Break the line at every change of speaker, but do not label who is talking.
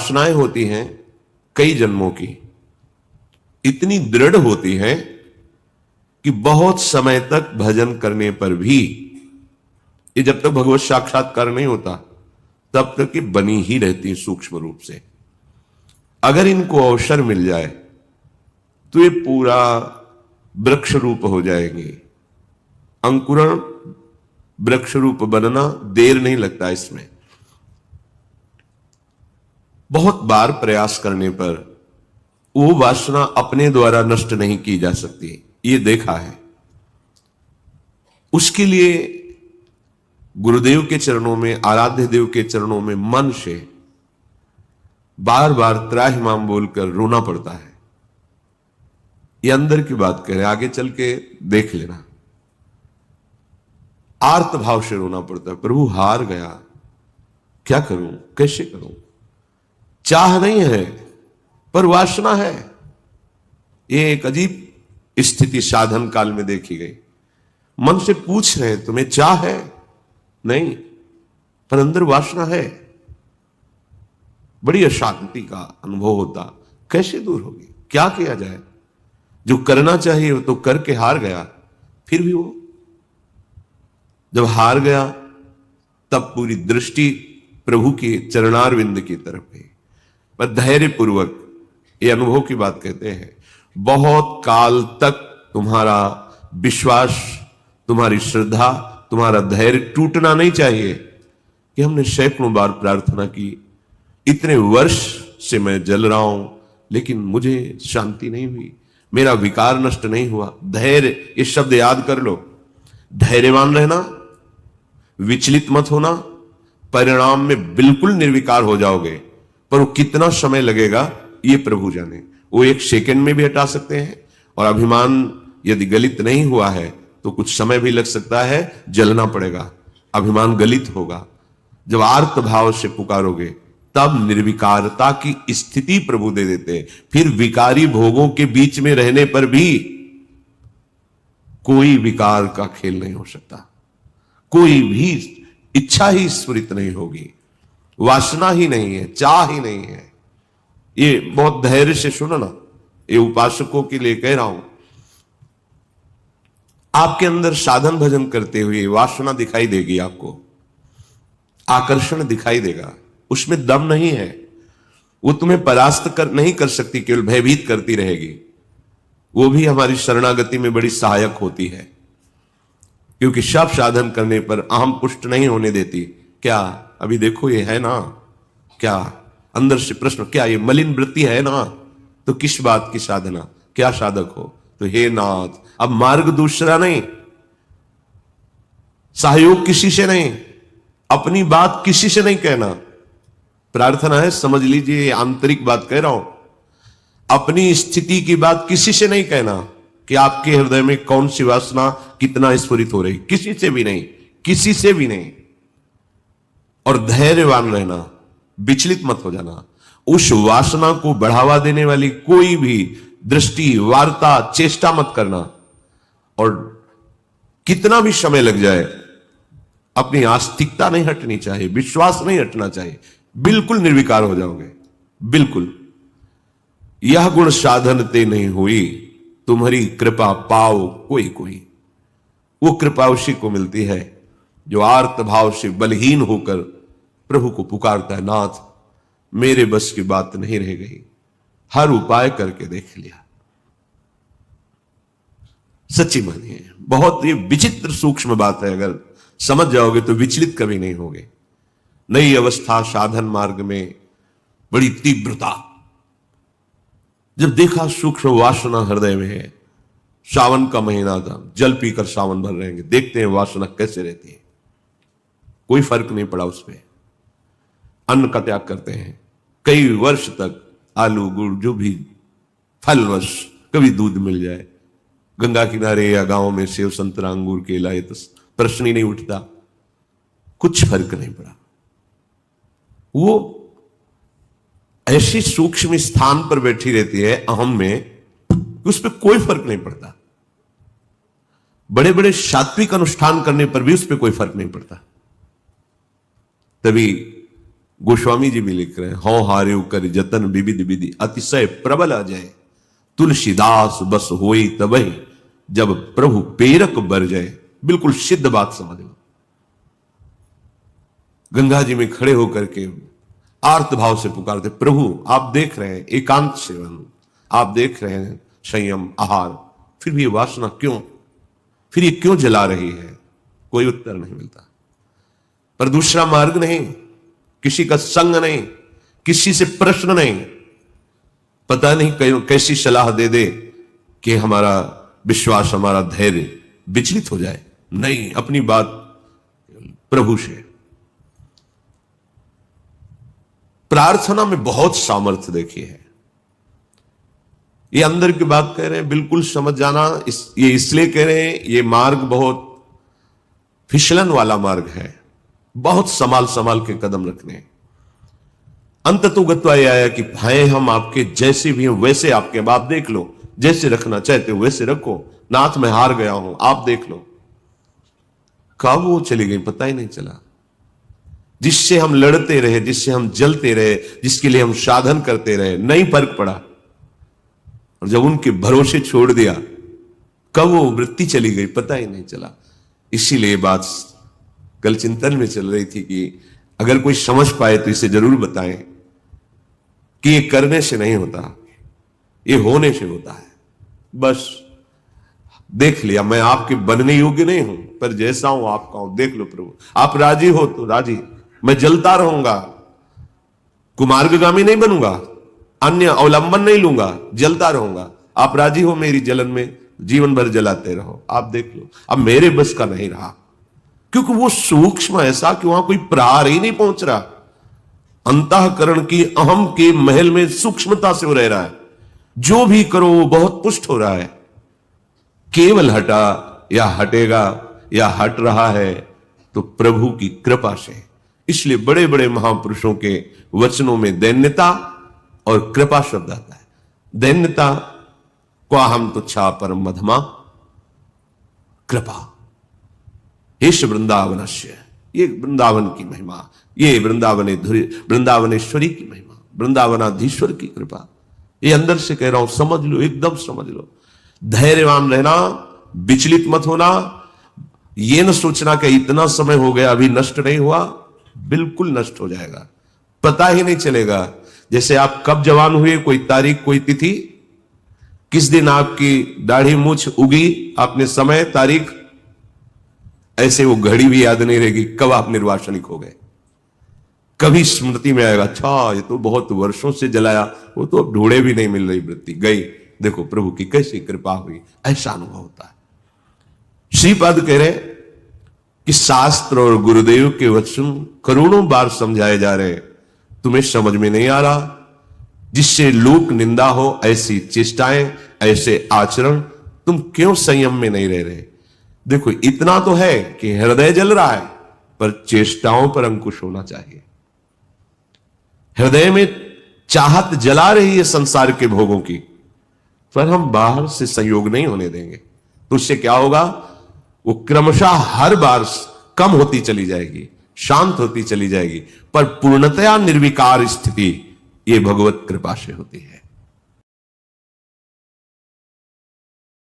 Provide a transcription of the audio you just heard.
वासनाएं होती हैं कई जन्मों की, इतनी दृढ़ होती हैं कि बहुत समय तक भजन करने पर भी, ये जब तक भगवत साक्षात्कार नहीं होता तब तक ये बनी ही रहती है सूक्ष्म रूप से। अगर इनको अवसर मिल जाए तो ये पूरा वृक्ष रूप हो जाएंगे। अंकुरण वृक्ष रूप बनना देर नहीं लगता इसमें। बहुत बार प्रयास करने पर वो वासना अपने द्वारा नष्ट नहीं की जा सकती, ये देखा है। उसके लिए गुरुदेव के चरणों में, आराध्य देव के चरणों में मन से बार बार त्राहिमाम बोलकर रोना पड़ता है। ये अंदर की बात कह रहे, आगे चल के देख लेना। आर्त भाव से रोना पड़ता है, प्रभु हार गया, क्या करूं, कैसे करूं। चाह नहीं है पर वासना है। ये एक अजीब स्थिति साधन काल में देखी गई। मन से पूछ रहे तुम्हें चाह है, नहीं, पर अंदर वासना है। बड़ी अशांति का अनुभव होता। कैसे दूर होगी, क्या किया जाए। जो करना चाहिए वो तो करके हार गया। फिर भी वो जब हार गया तब पूरी दृष्टि प्रभु के चरणारविंद की तरफ है। पर धैर्य पूर्वक, ये अनुभव की बात कहते हैं, बहुत काल तक तुम्हारा विश्वास, तुम्हारी श्रद्धा, तुम्हारा धैर्य टूटना नहीं चाहिए। कि हमने सैकड़ों बार प्रार्थना की, इतने वर्ष से मैं जल रहा हूं लेकिन मुझे शांति नहीं हुई, मेरा विकार नष्ट नहीं हुआ। धैर्य, ये शब्द याद कर लो। धैर्यवान रहना, विचलित मत होना, परिणाम में बिल्कुल निर्विकार हो जाओगे। पर वो कितना समय लगेगा ये प्रभु जाने। वो एक सेकंड में भी हटा सकते हैं। और अभिमान यदि गलित नहीं हुआ है तो कुछ समय भी लग सकता है, जलना पड़ेगा, अभिमान गलित होगा। जब आर्त भाव से पुकारोगे तब निर्विकारता की स्थिति प्रभु दे देते हैं। फिर विकारी भोगों के बीच में रहने पर भी कोई विकार का खेल नहीं हो सकता, कोई भी इच्छा ही स्फुरित नहीं होगी, वासना ही नहीं है, चाह ही नहीं है। ये बहुत धैर्य से सुनो ना, ये उपासकों के लिए कह रहा हूं। आपके अंदर साधन भजन करते हुए वासना दिखाई देगी, आपको आकर्षण दिखाई देगा, उसमें दम नहीं है। वो तुम्हें परास्त नहीं कर सकती, केवल भयभीत करती रहेगी। वो भी हमारी शरणागति में बड़ी सहायक होती है, क्योंकि सब साधन करने पर अहम पुष्ट नहीं होने देती। क्या अभी देखो ये है ना, क्या अंदर से प्रश्न, क्या ये मलिन वृत्ति है ना, तो किस बात की साधना, क्या साधक हो। तो हे नाथ, अब मार्ग दूसरा नहीं, सहयोग किसी से नहीं, अपनी बात किसी से नहीं कहना। प्रार्थना है, समझ लीजिए, आंतरिक बात कह रहा हूं। अपनी स्थिति की बात किसी से नहीं कहना कि आपके हृदय में कौन सी वासना कितना स्फुरित हो रही, किसी से भी नहीं, किसी से भी नहीं। और धैर्यवान रहना, विचलित मत हो जाना। उस वासना को बढ़ावा देने वाली कोई भी दृष्टि, वार्ता, चेष्टा मत करना। और कितना भी समय लग जाए, अपनी आस्तिकता नहीं हटनी चाहिए, विश्वास नहीं हटना चाहिए। बिल्कुल निर्विकार हो जाओगे, बिल्कुल। यह गुण साधन ते नहीं हुई, तुम्हारी कृपा पाओ कोई कोई। वो कृपा उसी को मिलती है जो आर्त भाव से बलहीन होकर प्रभु को पुकारता है, नाथ मेरे बस की बात नहीं रह गई, हर उपाय करके देख लिया। सच्ची मानिए, बहुत ये विचित्र सूक्ष्म बात है। अगर समझ जाओगे तो विचलित कभी नहीं होगे। नई अवस्था साधन मार्ग में बड़ी तीव्रता, जब देखा सूक्ष्म वासना हृदय में है। सावन का महीना था, जल पीकर सावन भर रहेंगे, देखते हैं वासना कैसे रहती है। कोई फर्क नहीं पड़ा उस पर। अन्न का त्याग करते हैं, कई वर्ष तक आलू गुड़ जो भी फलवश, कभी दूध मिल जाए, गंगा किनारे या गांव में सेव संतरा अंगूर केला, ये तो प्रश्न ही नहीं उठता। कुछ फर्क नहीं पड़ा। वो ऐसी सूक्ष्म स्थान पर बैठी रहती है अहम में, उस पर कोई फर्क नहीं पड़ता। बड़े बड़े सात्विक अनुष्ठान करने पर भी उस पर कोई फर्क नहीं पड़ता। तभी गोस्वामी जी भी लिख रहे हैं, हौ हार्यो कर जतन विविध विधि अतिशय प्रबल अजय, तुलसीदास बस होई तबहि जब प्रभु पेरक बर जाए। बिल्कुल सिद्ध बात समझ लो। गंगा जी में खड़े होकर के आर्त भाव से पुकारते, प्रभु आप देख रहे हैं एकांत सेवन, आप देख रहे हैं संयम आहार, फिर भी ये वासना क्यों, फिर ये क्यों जला रही है? कोई उत्तर नहीं मिलता। पर दूसरा मार्ग नहीं, किसी का संग नहीं, किसी से प्रश्न नहीं, पता नहीं कैसी सलाह दे दे कि हमारा विश्वास, हमारा धैर्य विचलित हो जाए। नहीं, अपनी बात प्रभु से। प्रार्थना में बहुत सामर्थ्य देखी है। ये अंदर की बात कह रहे हैं, बिल्कुल समझ जाना। ये इसलिए कह रहे हैं, ये मार्ग बहुत फिसलन वाला मार्ग है, बहुत संभाल संभाल के कदम रखने। अंततोगत्वा यह आया कि भाई हम आपके जैसे भी हैं वैसे आपके, आप देख लो, जैसे रखना चाहते हो वैसे रखो, नाथ में हार गया हूं, आप देख लो। कब वो चली गई पता ही नहीं चला। जिससे हम लड़ते रहे, जिससे हम जलते रहे, जिसके लिए हम साधन करते रहे, नहीं फर्क पड़ा। और जब उनके भरोसे छोड़ दिया, कब वो वृत्ति चली गई पता ही नहीं चला। इसीलिए बात कल चिंतन में चल रही थी कि अगर कोई समझ पाए तो इसे जरूर बताएं कि ये करने से नहीं होता, ये होने से होता है। बस देख लिया, मैं आपके बनने योग्य नहीं हूं, पर जैसा हूं आपका हूं, देख लो प्रभु, आप राजी हो तो राजी, मैं जलता रहूंगा, कुमार्गगामी नहीं बनूंगा, अन्य अवलंबन नहीं लूंगा, जलता रहूंगा। आप राजी हो मेरी जलन में, जीवन भर जलाते रहो, आप देख लो। अब मेरे बस का नहीं रहा, क्योंकि वो सूक्ष्म ऐसा कि वहां कोई प्रहार ही नहीं पहुंच रहा। अंतःकरण की अहम के महल में सूक्ष्मता से वो रह रहा है, जो भी करो वो बहुत पुष्ट हो रहा है। केवल हटा या हटेगा या हट रहा है तो प्रभु की कृपा से। इसलिए बड़े बड़े महापुरुषों के वचनों में दैन्यता और कृपा शब्द आता है। दैन्यता क्वा हम तुच्छा परम मधमा, कृपा हेश वृंदावनस्य, ये वृंदावन की महिमा, ये वृंदावनेश्वरी की महिमा, वृंदावनाधीश्वर की कृपा। ये अंदर से कह रहा हूं, समझ लो, एकदम समझ लो। धैर्यवान रहना, विचलित मत होना, ये न सोचना कि इतना समय हो गया अभी नष्ट नहीं हुआ, बिल्कुल नष्ट हो जाएगा, पता ही नहीं चलेगा। जैसे आप कब जवान हुए, कोई तारीख, कोई तिथि, किस दिन आपकी दाढ़ी मूछ उगी, आपने समय, तारीख, ऐसे वो घड़ी भी याद नहीं रहेगी कब आप निर्वासनिक हो गए। कभी स्मृति में आएगा, अच्छा ये तो बहुत वर्षों से जलाया, वो तो अब ढूंढे भी नहीं मिल रही वृत्ति, गई। देखो प्रभु की कैसी कृपा हुई, ऐसा अनुभव होता है। श्रीपाद कह रहे कि शास्त्र और गुरुदेव के वचन करोड़ों बार समझाए जा रहे, तुम्हें समझ में नहीं आ रहा। जिससे लोक निंदा हो, ऐसी चेष्टाएं, ऐसे आचरण, तुम क्यों संयम में नहीं रह रहे? देखो इतना तो है कि हृदय जल रहा है, पर चेष्टाओं पर अंकुश होना चाहिए। हृदय में चाहत जला रही है संसार के भोगों की, पर हम बाहर से संयोग नहीं होने देंगे। तो उससे क्या होगा, वो क्रमशः हर बार कम होती चली जाएगी, शांत होती चली जाएगी, पर पूर्णतया निर्विकार स्थिति ये भगवत कृपा से होती है।